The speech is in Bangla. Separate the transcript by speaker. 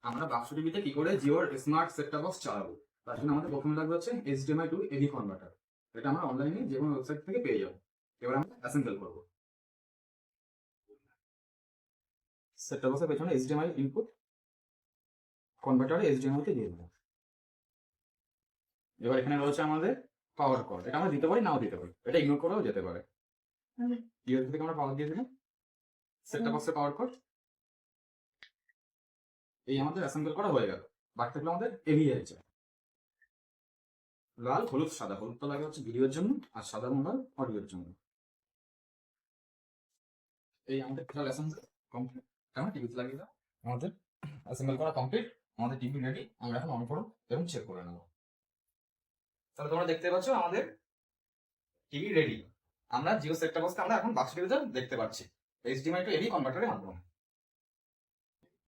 Speaker 1: আমরা বাক্স টিভিতে কি করে জিওর স্মার্ট সেট টপ বক্স চালাবো, তার জন্য আমাদের প্রথমে লাগবে হচ্ছে HDMI টু AV কনভার্টার। এটা আমরা অনলাইনে যে কোনো ওয়েবসাইট থেকে পেয়ে যাবো। এবার আমরা অ্যাসেম্বল করবো। সেট টপ বক্সের পেছনে HDMI ইনপুট কনভার্টারে HDMI তে দিয়ে দেবো। এবার এখানে রয়েছে আমাদের পাওয়ার কর্ড, এটা আমরা দিতে পারি নাও দিতে পারি, এটা ইগনোর করেও যেতে পারে। ইউএসবি থেকে আমরা পাওয়ার দিয়ে দিলাম সেট টপ বক্সের পাওয়ার কর্ড। এই আমাদের অ্যাসেম্বল করা হয়ে গেল। বাকি থাকলো আমাদের এভি আছে, লাল হলুদ সাদা। হলুদটা লাগে হচ্ছে ভিডিওর জন্য আর সাদা মোবাইল অডিওর জন্য। এই আমাদের টোটাল অ্যাসেম্বল কমপ্লিট। আমরা টিভিতে লাগিয়ে দাও। আমাদের অ্যাসেম্বল করা কমপ্লিট, আমাদের টিভি রেডি। আমরা এখন অন করব এবং চেক করে নেব। তাহলে তোমরা দেখতে পাচ্ছ আমাদের টিভি রেডি। আমরা জিও সেট টপ বক্সকে আমরা এখন বাক্স টিভিতে দেখতে পাচ্ছি HDMI টু AV কনভার্টারের মাধ্যমে।